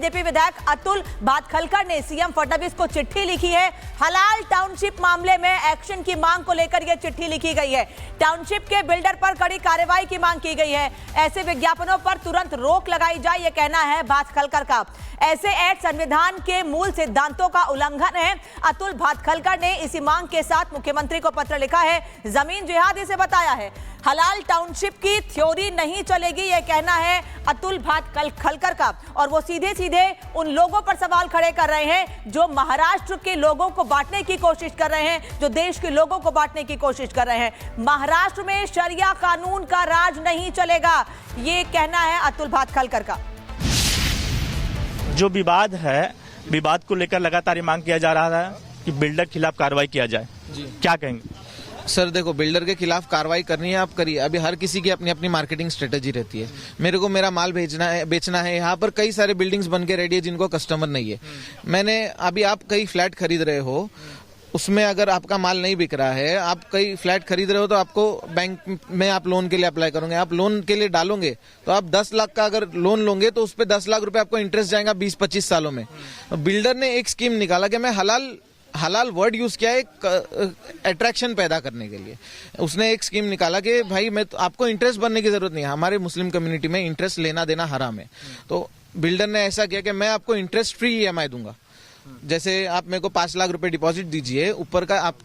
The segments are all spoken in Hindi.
बीजेपी विधायक अतुल भातखलकर ने सीएम फडणवीस को चिट्ठी लिखी है। हलाल टाउनशिप मामले में एक्शन की मांग को लेकर यह चिट्ठी लिखी गई है। टाउनशिप के बिल्डर पर कड़ी कार्रवाई की मांग की गई है। ऐसे विज्ञापनों पर तुरंत रोक लगाई जाए, यह कहना है भातखलकर का। ऐसे ऐड संविधान के मूल सिद्धांतों का उल्लंघन है। अतुल भातखलकर ने इसी मांग के साथ मुख्यमंत्री को पत्र लिखा है। जमीन जिहाद इसे बताया है। हलाल टाउनशिप की थ्योरी नहीं चलेगी, यह कहना है अतुल भातखलकर का। और वो सीधे सीधे उन लोगों पर सवाल खड़े कर रहे हैं जो महाराष्ट्र के लोगों को बांटने की कोशिश कर रहे हैं, जो देश के लोगों को बांटने की कोशिश कर रहे हैं। महाराष्ट्र में शरिया कानून का राज नहीं चलेगा, ये कहना है अतुल भातखलकर का। जो विवाद है, विवाद को लेकर लगातार मांग किया जा रहा है कि बिल्डर के खिलाफ कार्रवाई किया जाए। क्या कहेंगे सर? देखो, बिल्डर के खिलाफ कार्रवाई करनी है, आप करिए। अभी हर किसी की अपनी अपनी मार्केटिंग स्ट्रेटेजी रहती है। मेरे को मेरा माल बेचना है। यहाँ पर कई सारे बिल्डिंग्स बन के रेडी है जिनको कस्टमर नहीं है। मैंने अभी, आप कई फ्लैट खरीद रहे हो, उसमें अगर आपका माल नहीं बिक रहा है, आप कई फ्लैट खरीद रहे हो तो आपको बैंक में आप लोन के लिए अप्लाई करोगे। आप लोन के लिए डालोगे तो आप 10 लाख का अगर लोन लोगे तो उस पर 10 लाख रुपए आपको इंटरेस्ट जाएगा 20-25 सालों में। तो बिल्डर ने एक स्कीम निकाला कि मैं हलाल वर्ड यूज किया एक अट्रैक्शन पैदा करने के लिए। उसने एक स्कीम निकाला कि भाई मैं तो, आपको इंटरेस्ट भरने की जरूरत नहीं है। हमारे मुस्लिम कम्युनिटी में इंटरेस्ट लेना देना हराम है। तो बिल्डर ने ऐसा किया कि मैं आपको इंटरेस्ट फ्री EMI दूंगा। जैसे आप मेरे को 5 लाख रुपए डिपॉजिट दीजिए, ऊपर का आप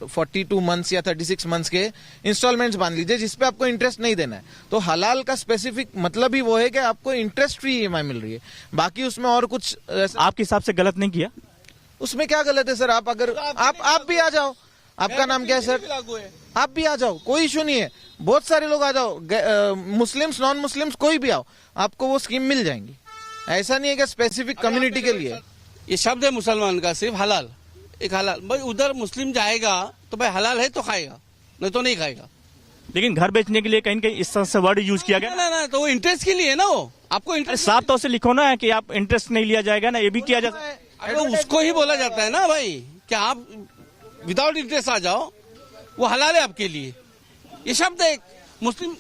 42 मंथ्स या 36 मंथ्स के इंस्टॉलमेंट्स बांध लीजिए जिसपे आपको इंटरेस्ट नहीं देना है। तो हलाल का स्पेसिफिक मतलब ही वो है कि आपको इंटरेस्ट फ्री EMI मिल रही है। बाकी उसमें और कुछ आपके हिसाब से गलत नहीं किया? उसमें क्या गलत है सर? आप अगर आप भी आ जाओ। आपका नाम क्या है सर? आप भी आ जाओ, कोई इशू नहीं है। बहुत सारे लोग आ जाओ, मुस्लिम्स नॉन मुस्लिम्स कोई भी आओ, आपको वो स्कीम मिल जाएंगी। ऐसा नहीं है कि स्पेसिफिक कम्युनिटी के लिए। ये शब्द है मुसलमान का, सिर्फ हलाल, एक हलाल। भाई उधर मुस्लिम जाएगा तो भाई हलाल है तो खाएगा, नहीं तो नहीं खाएगा। लेकिन घर बेचने के लिए कहीं कहीं इस तरह से वर्ड यूज किया गया। ना तो वो इंटरेस्ट के लिए है ना। वो आपको इंटरेस्ट साफ तौर से लिखो ना कि आप इंटरेस्ट नहीं लिया जाएगा ना, ये भी किया जाता है। अरे उसको ही बोला जाता है ना भाई, क्या आप विदाउट इंटरेस्ट आ जाओ, वो हलाल है आपके लिए। ये शब्द है एक मुस्लिम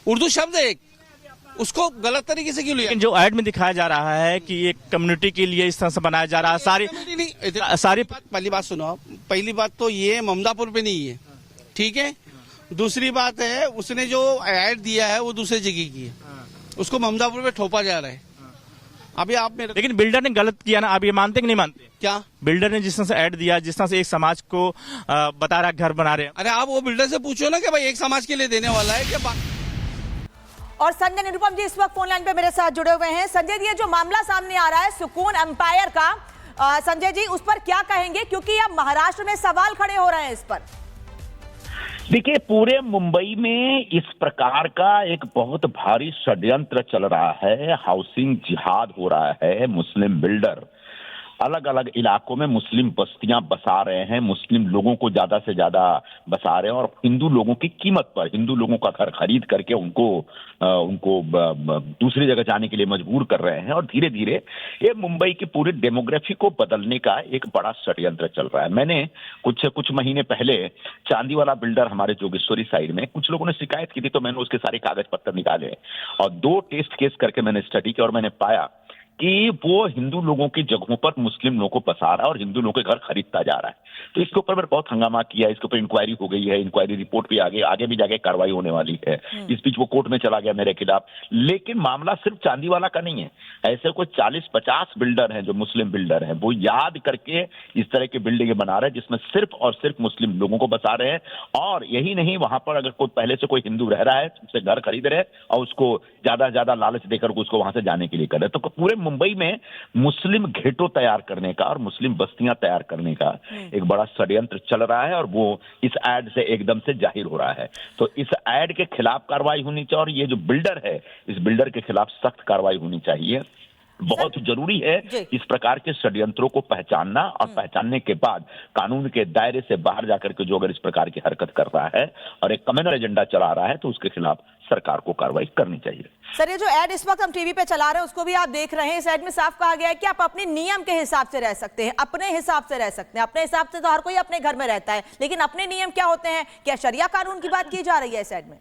उर्दू शब्द है एक, उसको गलत तरीके से क्यों लिया? लेकिन जो ऐड में दिखाया जा रहा है कि एक कम्युनिटी के लिए इस तरह से बनाया जा रहा है। सारी पहली बात सुनो आप। पहली बात तो ये ममदापुर पे नहीं है, ठीक है। दूसरी बात है, उसने जो ऐड दिया है वो दूसरी जगह की है, उसको ममदापुर पे थोपा जा रहा है। अभी आप मेरे, लेकिन बिल्डर ने गलत किया ना, आप ये मानते कि नहीं मानते? क्या बिल्डर ने जिस तरह से ऐड दिया, जिस तरह से एक समाज को बता रहा है घर बना रहे हैं। अरे आप वो बिल्डर से पूछो ना कि भाई एक समाज के लिए देने वाला है क्या? और संजय निरुपम जी इस वक्त फोन लाइन पे मेरे साथ जुड़े हुए हैं। संजय जी, ये जो मामला सामने आ रहा है सुकून एम्पायर का, संजय जी उस पर क्या कहेंगे, क्योंकि अब महाराष्ट्र में सवाल खड़े हो रहे हैं इस पर। देखिए, पूरे मुंबई में इस प्रकार का एक बहुत भारी षड्यंत्र चल रहा है। हाउसिंग जिहाद हो रहा है। मुस्लिम बिल्डर अलग अलग इलाकों में मुस्लिम बस्तियां बसा रहे हैं, मुस्लिम लोगों को ज्यादा से ज्यादा बसा रहे हैं और हिंदू लोगों की कीमत पर हिंदू लोगों का घर खरीद करके उनको दूसरी जगह जाने के लिए मजबूर कर रहे हैं। और धीरे धीरे ये मुंबई की पूरी डेमोग्राफी को बदलने का एक बड़ा षड्यंत्र चल रहा है। मैंने कुछ महीने पहले चांदीवाला बिल्डर हमारे जोगेश्वरी साइड में कुछ लोगों ने शिकायत की थी, तो मैंने उसके सारे कागज पत्र निकाले और 2 टेस्ट केस करके मैंने स्टडी किया और मैंने पाया कि वो हिंदू लोगों की जगहों पर मुस्लिम लोगों को बसा रहा है और हिंदू लोगों के घर खरीदता जा रहा है। तो इसके ऊपर मैंने बहुत हंगामा किया, इसके ऊपर इंक्वायरी हो गई है, इंक्वायरी रिपोर्ट भी आगे भी जाके कार्रवाई होने वाली है। इस बीच वो कोर्ट में चला गया मेरे खिलाफ। लेकिन मामला सिर्फ चांदीवाला का नहीं है, ऐसे कोई 40-50 बिल्डर हैं जो मुस्लिम बिल्डर हैं, वो याद करके इस तरह की बिल्डिंगें बना रहे हैं जिसमें सिर्फ और सिर्फ मुस्लिम लोगों को बसा रहे हैं। और यही नहीं, वहां पर अगर कोई पहले से कोई हिंदू रह रहा है उससे घर खरीद रहे हैं और उसको ज्यादा ज्यादा लालच देकर उसको वहां से जाने के लिए कर रहे हैं। तो पूरे मुंबई में मुस्लिम घेटो तैयार करने का और मुस्लिम बस्तियां तैयार करने का एक बड़ा षड्यंत्र चल रहा है और वो इस ऐड से एकदम से जाहिर हो रहा है। तो इस ऐड के खिलाफ कार्रवाई होनी चाहिए और ये जो बिल्डर है, इस बिल्डर के खिलाफ सख्त कार्रवाई होनी चाहिए। बहुत जरूरी है इस प्रकार के षड्यंत्रों को पहचानना और पहचानने के बाद कानून के दायरे से बाहर जाकर के जो अगर इस प्रकार की हरकत कर रहा है और एक कम्युनल एजेंडा चला रहा है तो उसके खिलाफ सरकार को कार्रवाई करनी चाहिए। सर, ये जो ऐड इस वक्त हम टीवी पे चला रहे हैं उसको भी आप देख रहे हैं। इस ऐड में साफ कहा गया है कि आप अपने नियम के हिसाब से रह सकते हैं, अपने हिसाब से रह सकते हैं। अपने हिसाब से तो हर कोई अपने घर में रहता है, लेकिन अपने नियम क्या होते हैं? क्या शरिया कानून की बात की जा रही है इस ऐड में?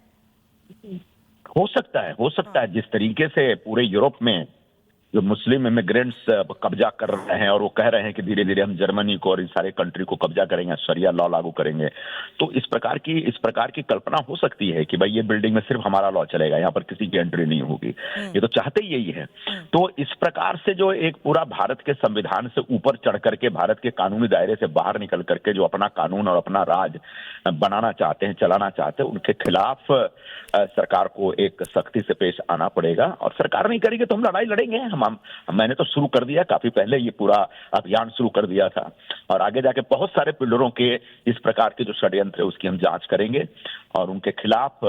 हो सकता है जिस तरीके से पूरे यूरोप में 40 से 50 बिल्डिंग बन रही हैं, 40 से 50 बिल्डिंग बन रही हैं, तो 40 से 50 बिल्डिंग हो सकता है जिस तरीके से पूरे यूरोप में जो मुस्लिम इमिग्रेंट्स कब्जा कर रहे हैं और वो कह रहे हैं कि धीरे धीरे हम जर्मनी को और इन सारे कंट्री को कब्जा करेंगे, शरिया लॉ लागू करेंगे। तो इस प्रकार की कल्पना हो सकती है कि भाई ये बिल्डिंग में सिर्फ हमारा लॉ चलेगा, यहाँ पर किसी की एंट्री नहीं होगी। ये तो चाहते ही यही है। तो इस प्रकार से जो एक पूरा भारत के संविधान से ऊपर चढ़ करके, भारत के कानूनी दायरे से बाहर निकल करके जो अपना कानून और अपना राज बनाना चाहते हैं, चलाना चाहते हैं, उनके खिलाफ सरकार को एक सख्ती से पेश आना पड़ेगा। और सरकार नहीं करेगी तो हम लड़ाई लड़ेंगे। मैंने तो शुरू कर दिया, काफी पहले ये पूरा अभियान शुरू कर दिया था, और आगे जाके बहुत सारे बिल्डरों के इस प्रकार के जो षड्यंत्र है उसकी हम जांच करेंगे और उनके खिलाफ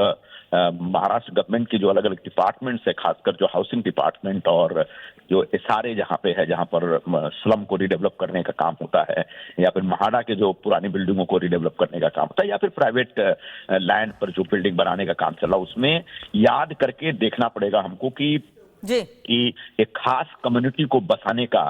महाराष्ट्र गवर्नमेंट की जो अलग अलग डिपार्टमेंट्स है, खासकर जो हाउसिंग डिपार्टमेंट और जो एसआरए जहाँ पे है, जहाँ पर स्लम को रिडेवलप करने का काम होता है, या फिर महाड़ा के जो पुरानी बिल्डिंगों को रिडेवलप करने का काम होता है, या फिर प्राइवेट लैंड पर जो बिल्डिंग बनाने का काम चल रहा है, उसमें याद करके देखना पड़ेगा हमको कि एक खास कम्युनिटी को बसाने का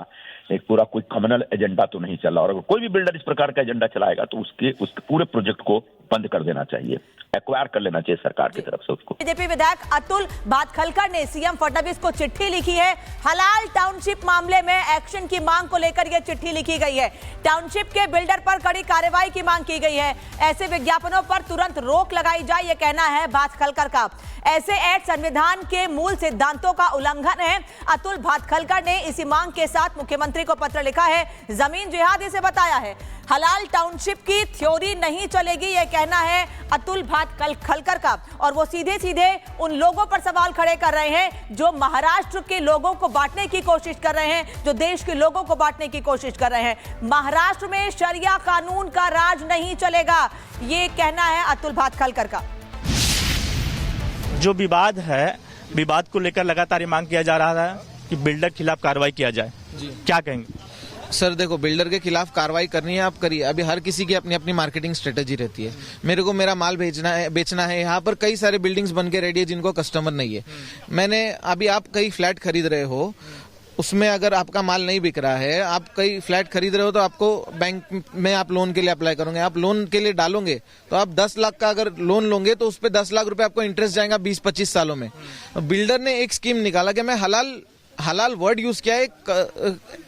एक पूरा कोई कम्युनल एजेंडा तो नहीं चल रहा। और अगर कोई भी बिल्डर इस प्रकार का एजेंडा चलाएगा तो उसके पूरे प्रोजेक्ट को बंद कर देना चाहिए, एक्वायर कर लेना चाहिए सरकार की तरफ से उसको। बीजेपी विधायक अतुल भातखलकर ने सीएम फडणवीस को चिट्ठी लिखी है। हलाल टाउनशिप मामले में एक्शन की मांग को लेकर यह चिट्ठी लिखी गई है। टाउनशिप के बिल्डर पर कड़ी कार्रवाई की मांग की गई है। ऐसे विज्ञापनों पर तुरंत रोक लगाई जाए, यह कहना है भातखलकर का। ऐसे ऐड संविधान के मूल सिद्धांतों का उल्लंघन है। अतुल भातखलकर ने इसी मांग के साथ मुख्यमंत्री को पत्र लिखा है। जमीन जिहाद इसे बताया है। हलाल टाउनशिप की थ्योरी नहीं चलेगी, यह कहना है अतुल भातखलकर का। और वो सीधे सीधे उन लोगों पर सवाल खड़े कर रहे हैं जो महाराष्ट्र के लोगों को बांटने की कोशिश कर रहे हैं, जो देश के लोगों को बांटने की कोशिश कर रहे हैं। महाराष्ट्र में शरिया कानून का राज नहीं चलेगा, ये कहना है अतुल भातखलकर का। जो विवाद है, विवाद को लेकर लगातार ये मांग किया जा रहा है कि बिल्डर के खिलाफ कार्रवाई किया जाए। क्या कहेंगे सर? देखो, बिल्डर के खिलाफ कार्रवाई करनी है, आप करिए। अभी हर किसी की अपनी अपनी मार्केटिंग स्ट्रेटेजी रहती है। मेरे को मेरा माल बेचना है। यहाँ पर कई सारे बिल्डिंग्स बन के रेडी है जिनको कस्टमर नहीं है। अभी आप कई फ्लैट खरीद रहे हो, उसमें अगर आपका माल नहीं बिक रहा है, आप कई फ्लैट खरीद रहे हो तो आपको बैंक में आप लोन के लिए अप्लाई करोगे। आप लोन के लिए डालोगे तो आप 10 लाख का अगर लोन लोगे तो उस पर 10 लाख रुपए आपको इंटरेस्ट जाएगा 20-25 सालों में। बिल्डर ने एक स्कीम निकाला कि मैं हलाल वर्ड यूज किया है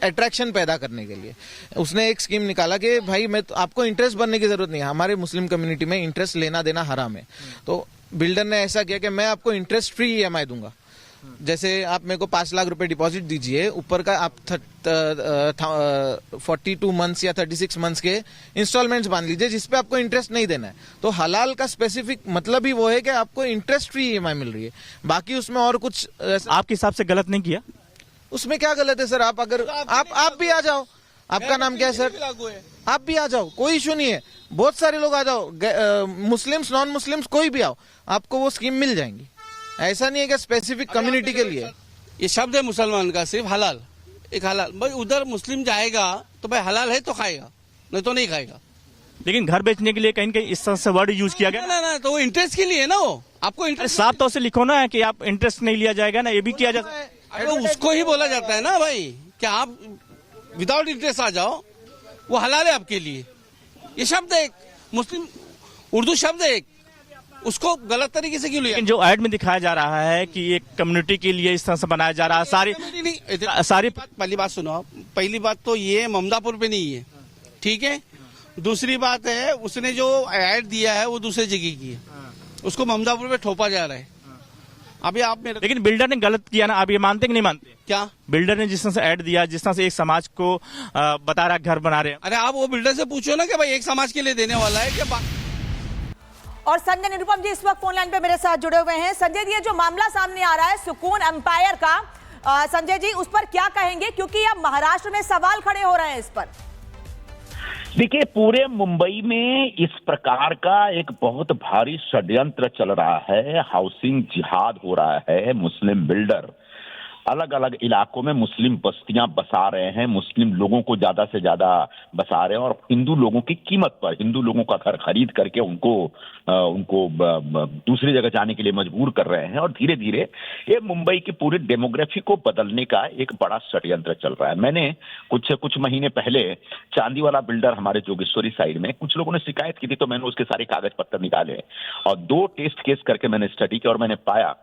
अट्रैक्शन पैदा करने के लिए। उसने एक स्कीम निकाला कि भाई आपको इंटरेस्ट भरने की जरूरत नहीं है। हमारे मुस्लिम कम्युनिटी में इंटरेस्ट लेना देना हराम है। तो बिल्डर ने ऐसा किया कि मैं आपको इंटरेस्ट फ्री ईएमआई दूंगा। जैसे आप मेरे को 5 लाख रुपए डिपॉजिट दीजिए, ऊपर का आप 42 मंथ्स या 36 मंथ्स के इंस्टॉलमेंट्स बांध लीजिए जिसपे आपको इंटरेस्ट नहीं देना है। तो हलाल का स्पेसिफिक मतलब ही वो है कि आपको इंटरेस्ट फ्री ईएमआई मिल रही है। बाकी उसमें और कुछ आपके हिसाब से गलत नहीं किया? उसमें क्या गलत है सर? आप अगर आप भी आ जाओ, आपका नाम क्या है सर? आप भी आ जाओ, कोई इशू नहीं है। बहुत सारे लोग आ जाओ, मुस्लिम्स नॉन मुस्लिम्स कोई भी आओ, आपको वो स्कीम मिल जाएंगी। ऐसा नहीं है कि स्पेसिफिक कम्युनिटी के लिए। ये शब्द है मुसलमान का, सिर्फ हलाल, एक हलाल। भाई उधर मुस्लिम जाएगा तो भाई हलाल है तो खाएगा, नहीं तो नहीं खाएगा। लेकिन घर बेचने के लिए कहीं कहीं इस तरह से वर्ड यूज किया गया ना, तो वो इंटरेस्ट के लिए ना, वो आपको इंटरेस्ट साफ तौर से लिखो ना कि आप इंटरेस्ट नहीं लिया जाएगा ना, ये भी किया जाता है। अरे उसको ही बोला जाता है ना भाई, क्या आप विदाउट इंटरेस्ट आ जाओ, वो हलाल है आपके लिए। ये शब्द है एक मुस्लिम उर्दू शब्द है एक, उसको गलत तरीके से क्यों लिया? लेकिन जो ऐड में दिखाया जा रहा है कि एक कम्युनिटी के लिए इस तरह से बनाया जा रहा है, सारी पहली बात सुनो। पहली बात तो ये ममदापुर पे नहीं है, ठीक है। दूसरी बात है, उसने जो ऐड दिया है वो दूसरी जगह की है, उसको ममदापुर पे ठोपा जा रहा है। अभी आप मेरे, लेकिन बिल्डर ने गलत किया ना, आप ये मानते कि नहीं मानते? क्या बिल्डर ने जिस तरह से ऐड दिया, जिस तरह से एक समाज को बता रहा घर बना रहे हैं? अरे आप वो बिल्डर से पूछो ना कि भाई एक समाज के लिए देने वाला है क्या? और संजय निरुपम जी इस वक्त फोन लाइन पे मेरे साथ जुड़े हुए हैं। संजय जी, ये जो मामला सामने आ रहा है सुकून एम्पायर का, संजय जी उस पर क्या कहेंगे, क्योंकि अब महाराष्ट्र में सवाल खड़े हो रहे हैं इस पर? देखिए, पूरे मुंबई में इस प्रकार का एक बहुत भारी षड्यंत्र चल रहा है। हाउसिंग जिहाद हो रहा है। मुस्लिम बिल्डर अलग अलग इलाकों में मुस्लिम बस्तियां बसा रहे हैं, मुस्लिम लोगों को ज्यादा से ज्यादा बसा रहे हैं और हिंदू लोगों की कीमत पर हिंदू लोगों का घर खरीद करके उनको दूसरी जगह जाने के लिए मजबूर कर रहे हैं। और धीरे धीरे ये मुंबई की पूरी डेमोग्राफी को बदलने का एक बड़ा षड्यंत्र चल रहा है। मैंने कुछ महीने पहले चांदीवाला बिल्डर हमारे जोगेश्वरी साइड में कुछ लोगों ने शिकायत की थी, तो मैंने उसके सारे कागज पत्र निकाले और 2 टेस्ट केस करके मैंने स्टडी किया और मैंने पाया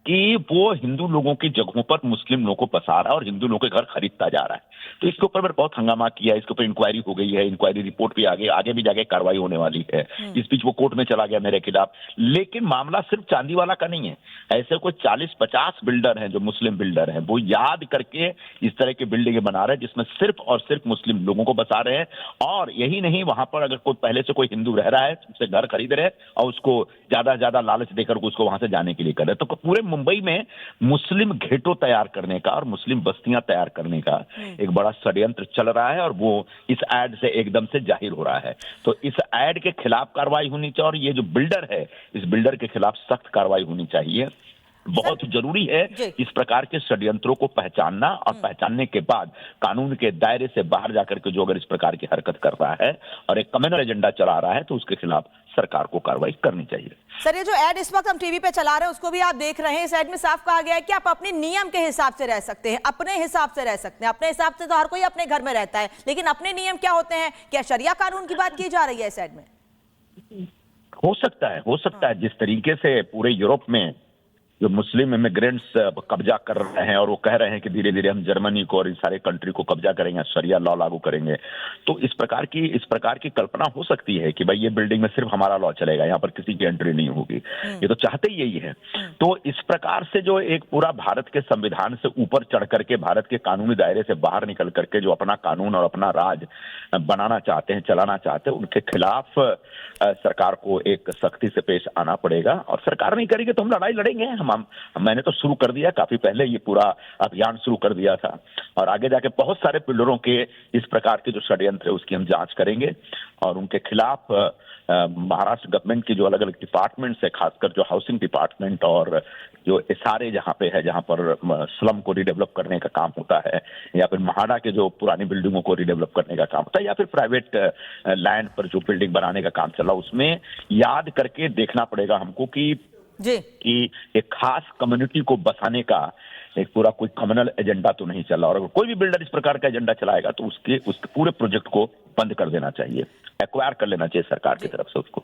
कि वो हिंदू लोगों की जगहों पर मुस्लिम लोगों को बसा रहा है और हिंदू लोगों के घर खरीदता जा रहा है। तो इसके ऊपर मैंने बहुत हंगामा किया, इसके ऊपर इंक्वायरी हो गई है, इंक्वायरी रिपोर्ट भी आगे भी जाके कार्रवाई होने वाली है। इस बीच वो कोर्ट में चला गया मेरे खिलाफ। लेकिन मामला सिर्फ चांदीवाला का नहीं है, ऐसे कोई 40-50 बिल्डर हैं जो मुस्लिम बिल्डर हैं, वो याद करके इस तरह की बिल्डिंगें बना रहे हैं जिसमें सिर्फ और सिर्फ मुस्लिम लोगों को बसा रहे हैं। और यही नहीं, वहां पर अगर कोई पहले से कोई हिंदू रह रहा है उससे घर खरीद रहे हैं और उसको ज्यादा से ज्यादा लालच देकर उसको वहां से जाने के लिए कर रहे हैं। तो पूरे मुंबई में मुस्लिम घेटो तैयार करने का और मुस्लिम बस्तियां तैयार करने का एक बड़ा षड्यंत्र चल रहा है और वो इस एड से एकदम से जाहिर हो रहा है। तो इस एड के खिलाफ कार्रवाई होनी चाहिए और ये जो बिल्डर है इस बिल्डर के खिलाफ सख्त कार्रवाई होनी चाहिए। बहुत जरूरी है इस प्रकार के षड्यंत्रों को पहचानना और पहचानने के बाद कानून के दायरे से बाहर जाकर के जो अगर इस प्रकार की हरकत कर रहा है और एक कम्युनल एजेंडा चला रहा है तो उसके खिलाफ सरकार को कार्रवाई करनी चाहिए। सर, ये जो ऐड इस वक्त हम टीवी पे चला रहे हैं उसको भी आप देख रहे हैं, इस ऐड में साफ कहा गया है कि आप अपने नियम के हिसाब से रह सकते हैं, अपने हिसाब से रह सकते हैं। अपने हिसाब से तो हर कोई अपने घर में रहता है, लेकिन अपने नियम क्या होते हैं? क्या शरिया कानून की बात की जा रही है इस ऐड में? हो सकता है जिस तरीके से पूरे यूरोप में जो मुस्लिम इमिग्रेंट्स कब्जा कर रहे हैं और वो कह रहे हैं कि धीरे धीरे हम जर्मनी को और इन सारे कंट्री को कब्जा करेंगे, शरिया लॉ लागू करेंगे, तो इस प्रकार की कल्पना हो सकती है कि भाई ये बिल्डिंग में सिर्फ हमारा लॉ चलेगा, यहाँ पर किसी की एंट्री नहीं होगी। ये तो चाहते ही यही है। तो इस प्रकार से जो एक पूरा भारत के संविधान से ऊपर चढ़ करके भारत के कानूनी दायरे से बाहर निकल करके जो अपना कानून और अपना राज बनाना चाहते हैं, चलाना चाहते हैं, उनके खिलाफ सरकार को एक सख्ती से पेश आना पड़ेगा। और सरकार नहीं करेगी तो हम लड़ाई लड़ेंगे। मैंने तो शुरू कर दिया, काफी पहले ये पूरा अभियान शुरू कर दिया था और आगे जाके बहुत सारे बिल्डरों के इस प्रकार के जो षड्यंत्र है उसकी हम जांच करेंगे और उनके खिलाफ महाराष्ट्र गवर्नमेंट की जो अलग अलग डिपार्टमेंट्स है, खासकर जो हाउसिंग डिपार्टमेंट और जो एसआरए जहां पे है, जहां पर स्लम को रिडेवलप करने का काम होता है, या फिर महाड़ा के जो पुरानी बिल्डिंगों को रिडेवलप करने का काम होता है, या फिर प्राइवेट लैंड पर जो बिल्डिंग बनाने का काम चला, उसमें याद करके देखना पड़ेगा हमको कि एक खास कम्युनिटी को बसाने का एक पूरा कोई कम्युनल एजेंडा तो नहीं चला। और अगर कोई भी बिल्डर इस प्रकार का एजेंडा चलाएगा तो उसके पूरे प्रोजेक्ट को बंद कर देना चाहिए, एक्वायर कर लेना चाहिए सरकार की तरफ से उसको।